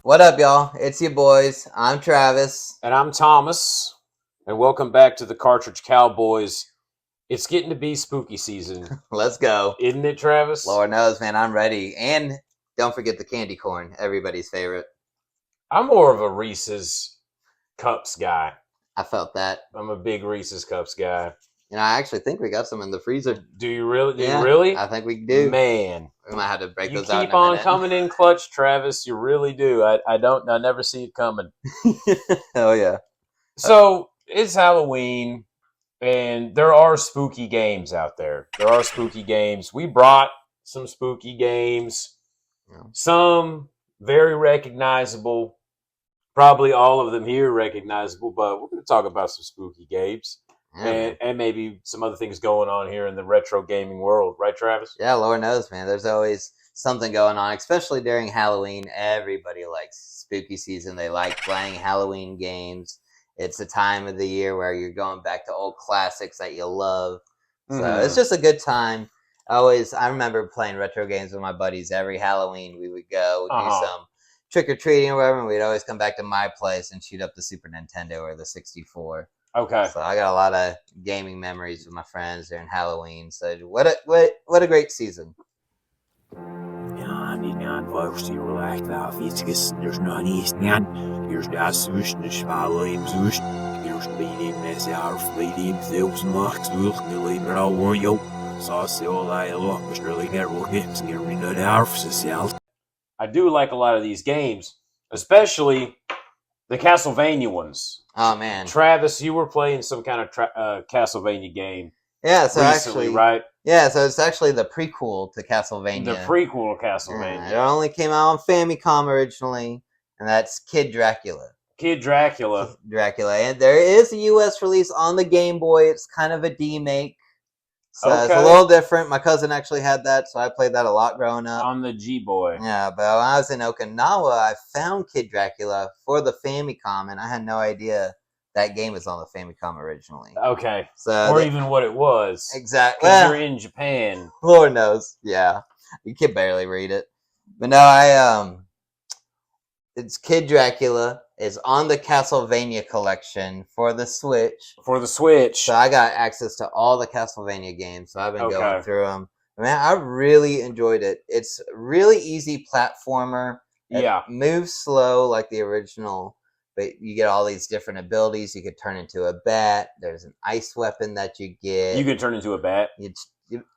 What up, y'all? It's your boys. I'm Travis. And I'm Thomas. And welcome back to the Cartridge Cowboys. It's getting to be spooky season. Let's go. Isn't it, Travis? Lord knows, man. I'm ready. And don't forget the candy corn, everybody's favorite. I'm more of a Reese's Cups guy. I felt that. I'm a big Reese's Cups guy. I actually think we got some in the freezer. Do you really? Do Yeah, you really? I think we do. Man. We might have to break You those out. keep on coming in clutch, Travis. You really do. I never see it coming. Oh, yeah. So it's Halloween, and there are spooky games out there. There are spooky games. We brought some spooky games. Yeah. Some very recognizable. Probably all of them here recognizable, but we're going to talk about some spooky games. Yeah, And maybe some other things going on here in the retro gaming world. Right, Travis? yeah, Lord knows, man. There's always something going on, especially during Halloween. Everybody likes spooky season. They like playing Halloween games. It's a time of the year where you're going back to old classics that you love. So it's just a good time. I remember playing retro games with my buddies every Halloween. We would go do some trick-or-treating or whatever, and we'd always come back to my place and shoot up the Super Nintendo or the 64. Okay. So I got a lot of gaming memories with my friends during Halloween. So what a great season. I do like a lot of these games, especially the Castlevania ones. Oh, man. Travis, you were playing some kind of Castlevania game. Yeah, so recently, actually, right? Yeah, so it's actually the prequel to Castlevania. The prequel of Castlevania. It only came out on Famicom originally, and that's Kid Dracula. Kid Dracula. And there is a US release on the Game Boy. It's kind of a demake. So It's a little different. My cousin actually had that, so I played that a lot growing up. On the G-Boy. Yeah, but when I was in Okinawa, I found Kid Dracula for the Famicom, and I had no idea that game was on the Famicom originally. Okay. So or even what it was. Exactly. Because you're in Japan. Lord knows. Yeah. You can barely read it. But no, it's Kid Dracula. It's on the Castlevania collection for the Switch. So I got access to all the Castlevania games. So I've been going through them. Man, I really enjoyed it. It's a really easy platformer. Yeah. It moves slow like the original, but you get all these different abilities. You could turn into a bat. There's an ice weapon that you get. You could turn into a bat? You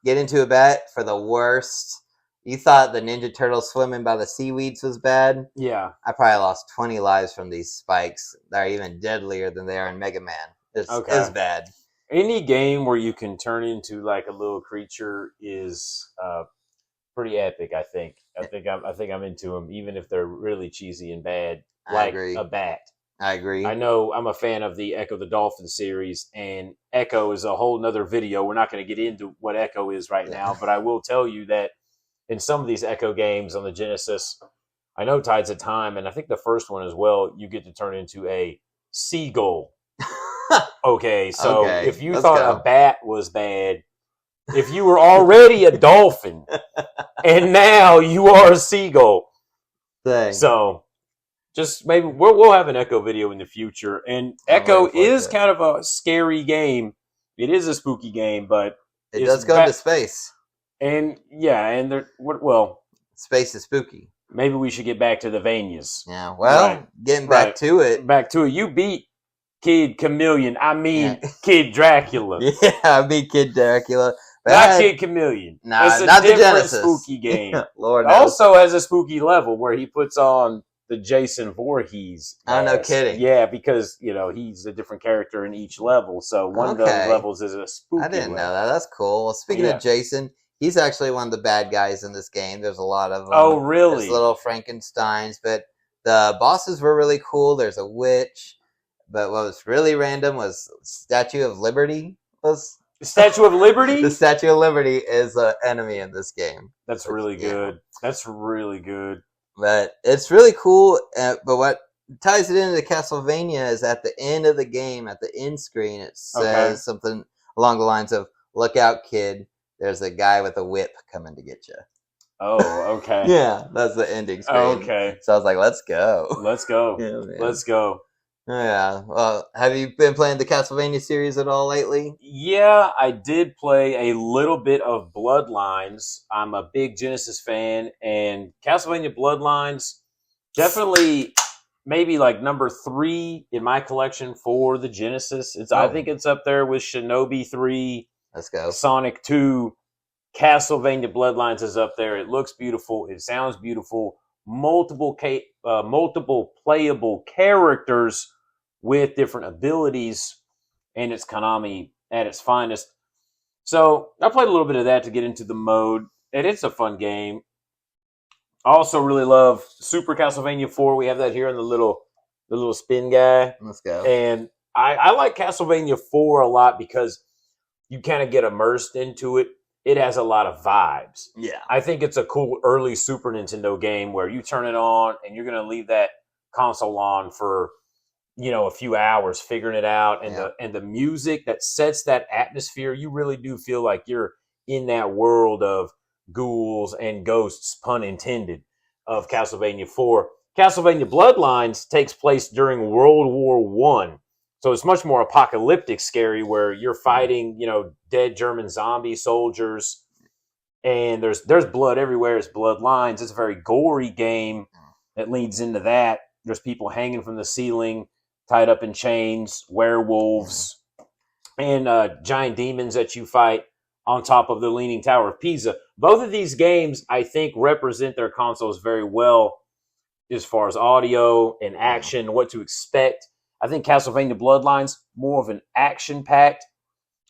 get into a bat for the worst. You thought the Ninja Turtles swimming by the seaweeds was bad? Yeah. I probably lost 20 lives from these spikes that are even deadlier than they are in Mega Man. It's bad. Any game where you can turn into like a little creature is pretty epic, I think. I think I'm into them, even if they're really cheesy and bad. Like a bat. I agree. I know I'm a fan of the Echo the Dolphin series, and Echo is a whole nother video. We're not going to get into what Echo is right now, but I will tell you that in some of these Echo games on the Genesis, I know Tides of Time, and I think the first one as well, you get to turn into a seagull. Okay, so if you thought a bat was bad, if you were already a dolphin, and now you are a seagull. Dang. So just maybe we'll have an Echo video in the future. And Echo is kind of a scary game. It is a spooky game, but it does go into space. And space is spooky. Maybe we should get back to the Vanias. Yeah, well, getting back to it. Back to it. You beat Kid Chameleon. I mean, Kid Dracula. Yeah, I beat Kid Dracula. Not Kid Chameleon. Nah, it's a not different the Genesis. Spooky game. Lord knows. Also has a spooky level where he puts on the Jason Voorhees mask. Oh, no kidding. Yeah, because, he's a different character in each level. So one of those levels is a spooky I didn't level. know that. That's cool. Well, speaking of Jason, he's actually one of the bad guys in this game. There's a lot of them. Oh, really? There's little Frankensteins, but the bosses were really cool. There's a witch. But what was really random was Statue of Liberty. Statue of Liberty? The Statue of Liberty is an enemy in this game. That's really good. That's really good. But it's really cool. But what ties it into Castlevania is at the end of the game, at the end screen, it says something along the lines of, look out, kid. There's a guy with a whip coming to get you. Oh, okay. Yeah, that's the ending screen. Okay. So I was like, let's go. Let's go. Yeah, man. Let's go. Yeah. Well, have you been playing the Castlevania series at all lately? Yeah, I did play a little bit of Bloodlines. I'm a big Genesis fan, and Castlevania Bloodlines definitely maybe like number 3 in my collection for the Genesis. I think it's up there with Shinobi 3. Let's go. Sonic 2. Castlevania Bloodlines is up there. It looks beautiful. It sounds beautiful. Multiple playable characters with different abilities, and it's Konami at its finest. So I played a little bit of that to get into the mode, and it's a fun game. I also really love Super Castlevania 4. We have that here in the little spin guy. Let's go. And I like Castlevania 4 a lot because you kind of get immersed into it. It has a lot of vibes. Yeah. I think it's a cool early Super Nintendo game where you turn it on and you're going to leave that console on for, a few hours figuring it out. And the music that sets that atmosphere, you really do feel like you're in that world of ghouls and ghosts, pun intended, of Castlevania 4. Castlevania Bloodlines takes place during World War One. So it's much more apocalyptic scary where you're fighting, dead German zombie soldiers, and there's blood everywhere. It's Bloodlines. It's a very gory game that leads into that. There's people hanging from the ceiling, tied up in chains, werewolves, and giant demons that you fight on top of the Leaning Tower of Pisa. Both of these games, I think, represent their consoles very well as far as audio and action, what to expect. I think Castlevania Bloodlines, more of an action-packed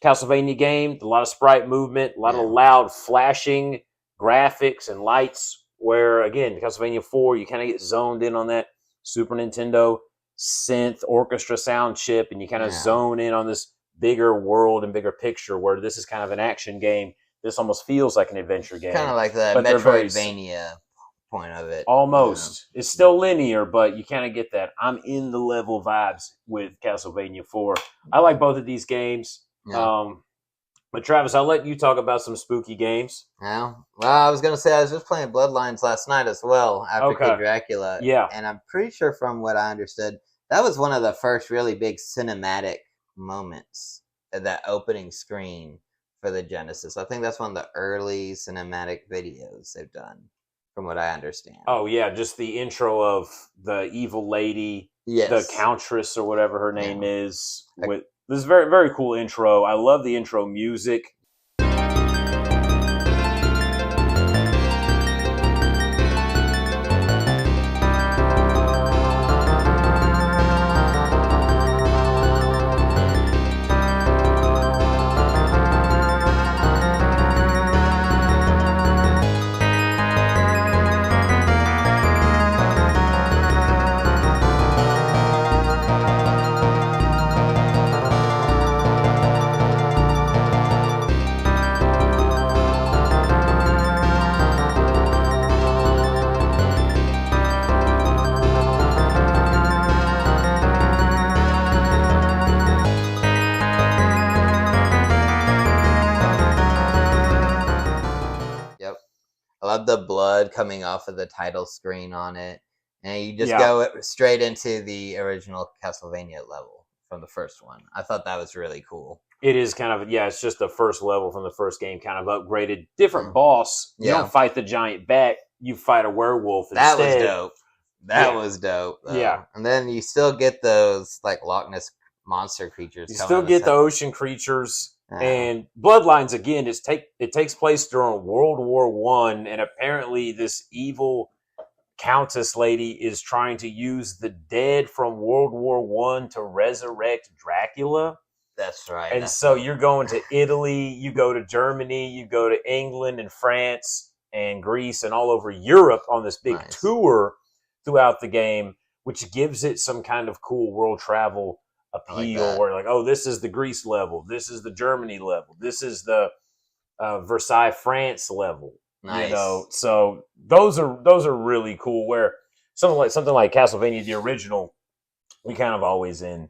Castlevania game. A lot of sprite movement, a lot of loud flashing graphics and lights, where, again, Castlevania 4, you kind of get zoned in on that Super Nintendo synth orchestra sound chip, and you kind of zone in on this bigger world and bigger picture, where this is kind of an action game. This almost feels like an adventure game. Kind of like the Metroidvania point of it. Almost. It's still linear, but you kind of get that I'm in the level vibes with Castlevania 4. I like both of these games. But Travis, I'll let you talk about some spooky games. Yeah. Well, I was going to say I was just playing Bloodlines last night as well after Kid Dracula. Yeah. And I'm pretty sure from what I understood, that was one of the first really big cinematic moments at that opening screen for the Genesis. I think that's one of the early cinematic videos they've done, from what I understand. Oh, yeah, just the intro of the evil lady, the Countess or whatever her name is. This is very, very cool intro. I love the intro music. I love the blood coming off of the title screen on it. And you just go straight into the original Castlevania level from the first one. I thought that was really cool. It is kind of, it's just the first level from the first game, kind of upgraded. Different boss. You don't fight the giant bat. You fight a werewolf instead. That was dope. That was dope. Yeah. And then you still get those, like, Loch Ness monster creatures. You still get the ocean creatures. And Bloodlines, again, it takes place during World War One, and apparently this evil Countess lady is trying to use the dead from World War One to resurrect Dracula. That's right. And so you're going to Italy, you go to Germany, you go to England and France and Greece and all over Europe on this big tour throughout the game, which gives it some kind of cool world travel appeal, where like, oh, this is the Greece level, this is the Germany level, this is the Versailles, France level. So those are really cool. Where something like Castlevania, the original, we kind of always in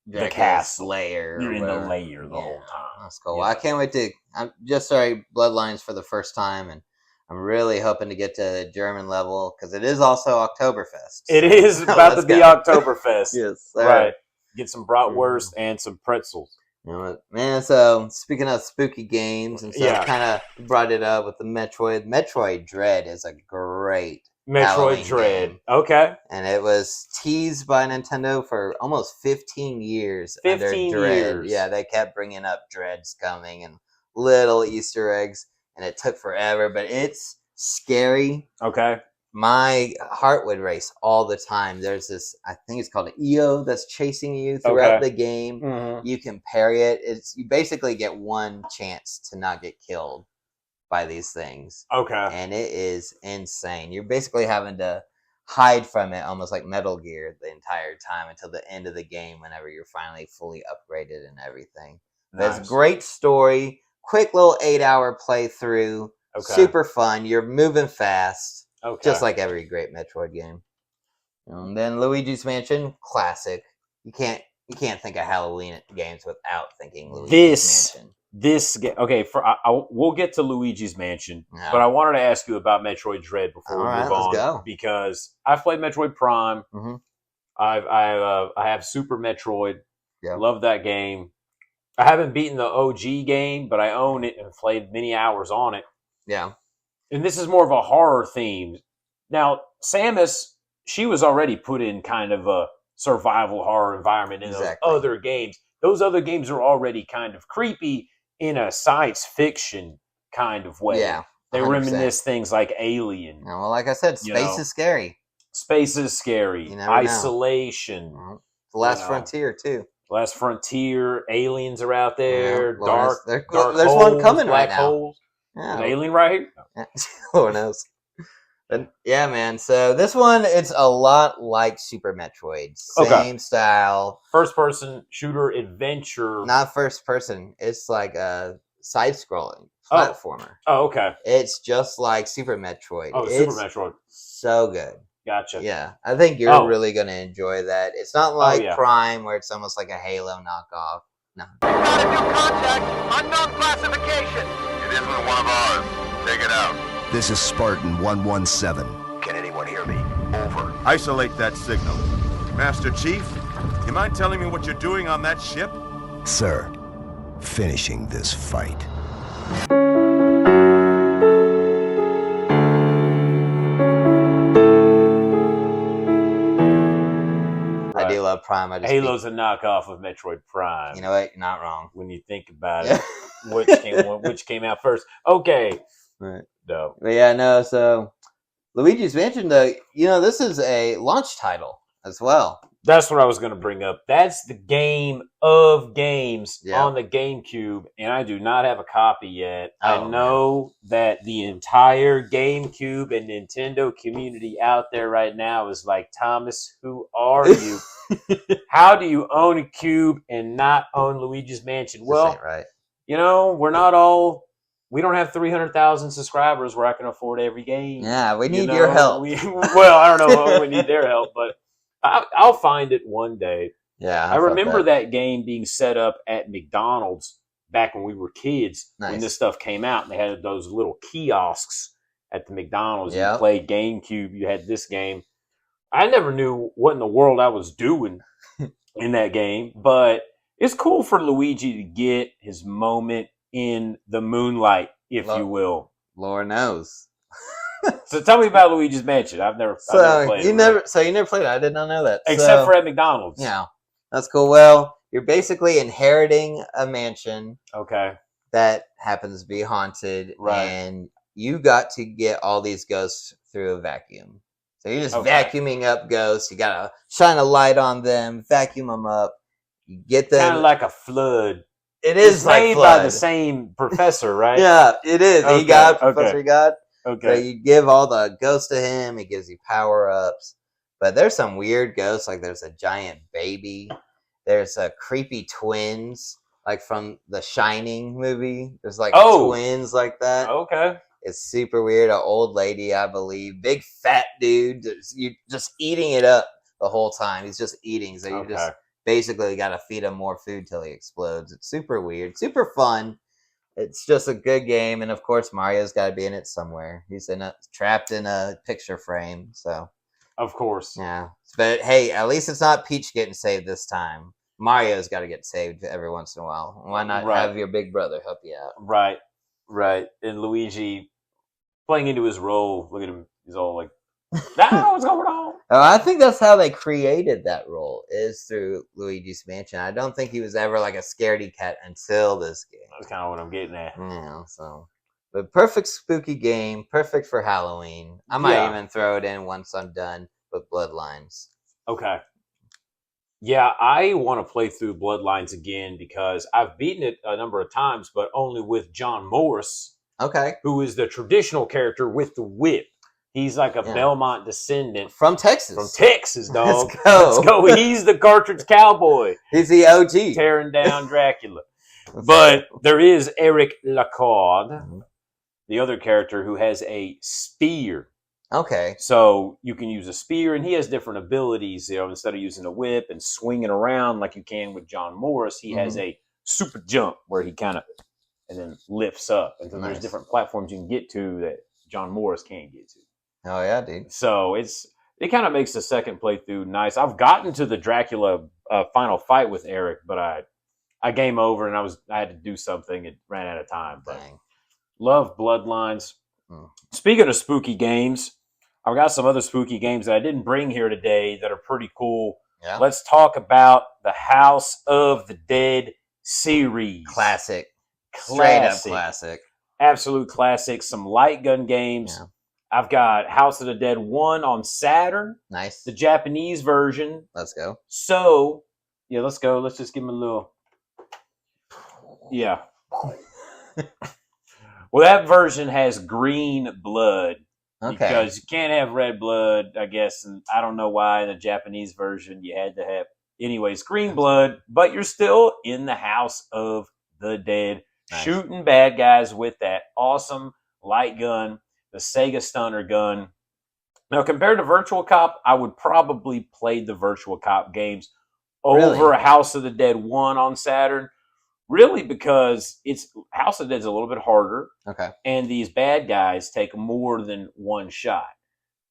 Dracula's castle. lair. You're or in the whatever. lair the whole time. That's cool. Well, I can't wait to. I'm just starting Bloodlines for the first time, and I'm really hoping to get to the German level because it is also Oktoberfest. It is about to be Oktoberfest. Yes, sir. Right. Get some bratwurst and some pretzels. You know what, man, so speaking of spooky games and stuff, kind of brought it up with the Metroid Dread is a great Metroid Halloween Dread. game. Okay. And it was teased by Nintendo for almost 15 years. 15 under Dread. years. Yeah, they kept bringing up Dreads coming and little Easter eggs, and it took forever, but it's scary. Okay. My heart would race all the time. There's this, I think it's called an EO that's chasing you throughout the game. Mm-hmm. You can parry it. You basically get one chance to not get killed by these things. Okay. And it is insane. You're basically having to hide from it almost like Metal Gear the entire time until the end of the game whenever you're finally fully upgraded and everything. Nice. There's great story, quick little 8-hour playthrough, super fun. You're moving fast. Okay. Just like every great Metroid game. And then Luigi's Mansion, classic. You can't think of Halloween games without thinking Luigi's Mansion. Okay, we'll get to Luigi's Mansion, Yeah. but I wanted to ask you about Metroid Dread before we move on. Let's go. Because I've played Metroid Prime. Mm-hmm. I have Super Metroid. Yeah. Love that game. I haven't beaten the OG game, but I own it and played many hours on it. Yeah. And this is more of a horror theme. Now, Samus, she was already put in kind of a survival horror environment in those other games. Those other games are already kind of creepy in a science fiction kind of way. Yeah. 100%. They reminisce things like Alien. Yeah, well, like I said, space is scary. Space is scary. Isolation. The Last Frontier, too. Last Frontier. Aliens are out there. Yeah, dark there's holes, one coming right now. Holes. Yeah. An alien right here? Yeah. Lord knows. But yeah, man. So this one, it's a lot like Super Metroid. Same style. First-person shooter adventure. Not first person. It's like a side-scrolling platformer. Oh, okay. It's just like Super Metroid. Oh, Super Metroid. So good. Gotcha. Yeah, I think you're really going to enjoy that. It's not like Prime, where it's almost like a Halo knockoff. No. We've got a new contact. Unknown classification. It isn't one of ours. Take it out. This is Spartan 117. Can anyone hear me? Over. Isolate that signal. Master Chief, you mind telling me what you're doing on that ship? Sir, finishing this fight. I do love Prime. Halo's a knockoff of Metroid Prime. You know what? You're not wrong. When you think about it, which came out first? Okay. Right. No. But yeah, no. So Luigi's Mansion, though, this is a launch title as well. That's what I was going to bring up. That's the game of games Yeah. on the GameCube, and I do not have a copy yet. Oh, I know that the entire GameCube and Nintendo community out there right now is like, Thomas, who are you? How do you own a cube and not own Luigi's Mansion? Well, right. We're not all... We don't have 300,000 subscribers where I can afford every game. Yeah, we need your help. Well, I don't know if we need their help, but I'll find it one day. Yeah, I remember that game being set up at McDonald's back when we were kids. Nice. When this stuff came out, and they had those little kiosks at the McDonald's. Yep. You played GameCube. You had this game. I never knew what in the world I was doing in that game, but it's cool for Luigi to get his moment in the moonlight, if you will. Lord knows. So tell me about Luigi's Mansion. I've never played it. You never played it. I did not know that. Except for at McDonald's. Yeah. That's cool. Well, you're basically inheriting a mansion that happens to be haunted, and you got to get all these ghosts through a vacuum. So you're just vacuuming up ghosts. You gotta shine a light on them, vacuum them up. You get them kind of like a flood. It's like made flood. by the same professor, right? Yeah, it is. Professor God. Okay. So you give all the ghosts to him. He gives you power-ups. But there's some weird ghosts. Like there's a giant baby. There's a creepy twins, like from the Shining movie. There's like twins like that. Okay. It's super weird. An old lady, I believe. Big fat dude. You just eating it up the whole time. He's just eating. So you're just basically got to feed him more food till he explodes. It's super weird, super fun. It's just a good game, and of course Mario's got to be in it somewhere. He's trapped in a picture frame, so Of course. yeah. But hey, at least it's not Peach getting saved this time. Mario's got to get saved every once in a while. Why not Right. have your big brother help you out? Right. And Luigi playing into his role. Look at him. He's all like, "Now what's going on?" Oh, I think that's how they created that role, is through Luigi's Mansion. I don't think he was ever like a scaredy cat until this game. That's kind of what I'm getting at. Yeah, so. But perfect spooky game, perfect for Halloween. I might Yeah. even throw it in once I'm done with Bloodlines. Okay. Yeah, I want to play through Bloodlines again because I've beaten it a number of times, but only with John Morris, Okay. who is the traditional character with the whip. He's like a Yeah. Belmont descendant From Texas. from Texas, dog. Let's go. Let's go. He's the cartridge cowboy He's the OG. tearing down Dracula. But there is Eric Lacorde, the other character who has a spear. Okay. So you can use a spear, and he has different abilities. Instead of using a whip and swinging around like you can with John Morris, he has a super jump where he kind of and then lifts up. And so Nice. there's different platforms you can get to that John Morris can't get to. Oh yeah, dude. So it kind of makes the second playthrough nice. I've gotten to the Dracula final fight with Eric, but I game over and I had to do something. It ran out of time. But Dang. love Bloodlines. Hmm. Speaking of spooky games, I've got some other spooky games that I didn't bring here today that are pretty cool. Yeah. Let's talk about the House of the Dead series. Classic. Straight up Classic. classic. Absolute classic. Some light gun games. Yeah. I've got House of the Dead 1 on Saturn, Nice. the Japanese version. Let's go. So, yeah, let's go. Let's just give him a little. Yeah. Well, that version has green blood Okay. because you can't have red blood, I guess. And I don't know why in the Japanese version you had to have. Anyways, green blood, but you're still in the House of the Dead, Nice. shooting bad guys with that awesome light gun, the Sega Stunner gun. Now, compared to Virtual Cop, I would probably play the Virtual Cop games over Really? House of the Dead 1 on Saturn. Really, because House of the Dead's a little bit harder, Okay. and these bad guys take more than one shot.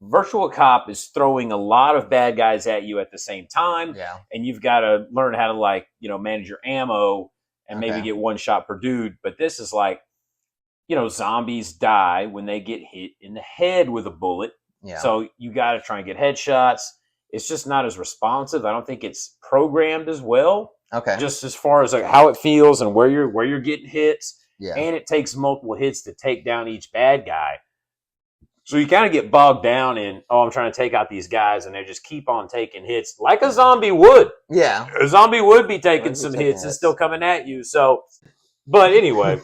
Virtual Cop is throwing a lot of bad guys at you at the same time, Yeah. and you've got to learn how to manage your ammo and maybe Okay. get one shot per dude. But this is like, zombies die when they get hit in the head with a bullet. Yeah. So you got to try and get headshots. It's just not as responsive. I don't think it's programmed as well, okay. just as far as like how it feels and where you're getting hits. Yeah. And it takes multiple hits to take down each bad guy. So you kind of get bogged down in, I'm trying to take out these guys, and they just keep on taking hits like a zombie would. Yeah. A zombie would be taking Would be some taking hits and hits. still coming at you. So, but anyway,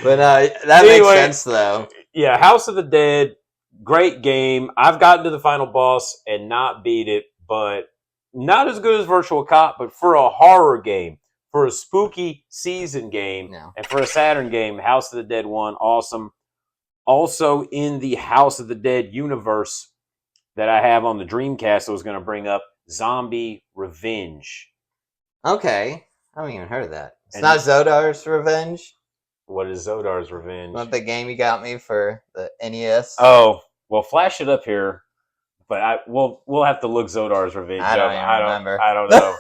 But that Anyway. makes sense though. yeah, House of the Dead, great game. I've gotten to the final boss and not beat it, but not as good as Virtual Cop, but for a horror game, for a spooky season game, Yeah. and for a Saturn game, House of the Dead 1, awesome. Also in the House of the Dead universe that I have on the Dreamcast, I was going to bring up Zombie Revenge. Okay. I haven't even heard of that. It's And- not Zodar's Revenge. What is Zodar's Revenge? Not the game you got me for the NES. Oh, well, flash it up here, but we'll have to look Zodar's Revenge I don't up. even remember. I don't know.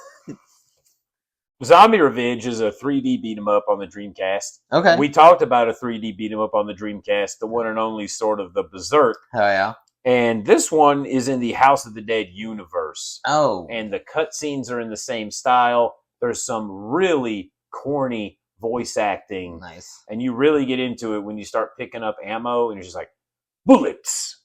Zombie Revenge is a 3D beat 'em up on the Dreamcast. Okay. We talked about a 3D beat 'em up on the Dreamcast, the one and only sort of the Berserk. Oh yeah. And this one is in the House of the Dead universe. Oh. And the cutscenes are in the same style. There's some really corny voice acting. Nice. And you really get into it when you start picking up ammo and you're just like, bullets,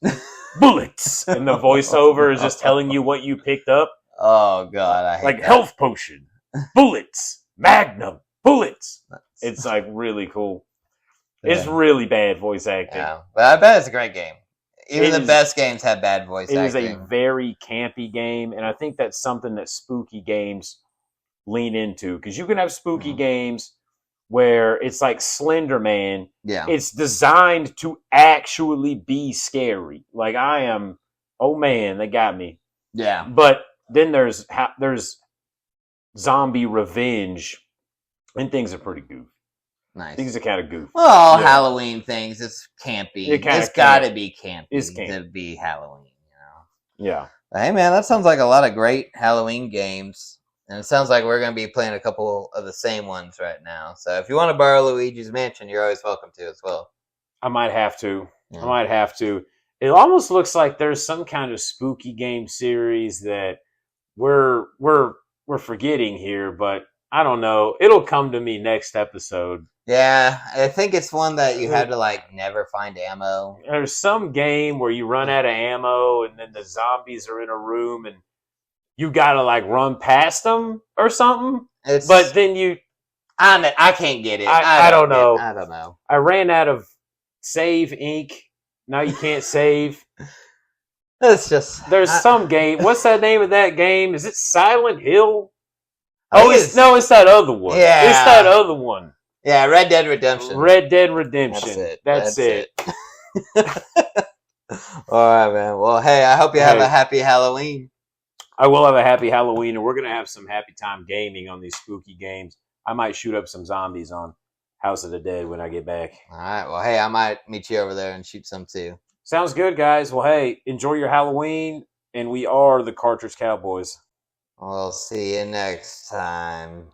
bullets. And the voiceover is just telling you what you picked up. Oh god, I hate Like that. health potion, bullets, magnum, bullets. It's like really cool. It's Yeah. really bad voice acting. Yeah. But I bet it's a great game. Even It the is- best games have bad voice It is a acting. very campy game, and I think that's something that spooky games lean into. Because you can have spooky Mhm. games where it's like Slender Man. Yeah. It's designed to actually be scary. Like I am, oh man, they got me. Yeah. But then there's Zombie Revenge, and things are pretty goofy. Nice. Things are kind of goofy. Well, Yeah. Halloween things, it's campy. It kinda It's got to be campy It's campy. to be Halloween, Yeah. But hey, man, that sounds like a lot of great Halloween games. And it sounds like we're going to be playing a couple of the same ones right now. So if you want to borrow Luigi's Mansion, you're always welcome to as well. I might have to. Yeah. I might have to. It almost looks like there's some kind of spooky game series that we're forgetting here, but I don't know. It'll come to me next episode. Yeah, I think it's one that you had to like never find ammo. There's some game where you run out of ammo and then the zombies are in a room and you gotta like run past them or something. It's But then I can't get it. I don't know. I don't know. I ran out of save ink. Now you can't save. It's just There's some game. What's that name of that game? Is it Silent Hill? I Oh, think it's that other one. Yeah. It's that other one. yeah, Red Dead Redemption. Red Dead Redemption. That's it. That's it. All right, man. Well, hey, I hope you have Hey. a happy Halloween. I will have a happy Halloween, and we're gonna have some happy time gaming on these spooky games. I might shoot up some zombies on House of the Dead when I get back. All right. Well, hey, I might meet you over there and shoot some too. Sounds good, guys. Well, hey, enjoy your Halloween, and we are the Cartridge Cowboys. We'll see you next time.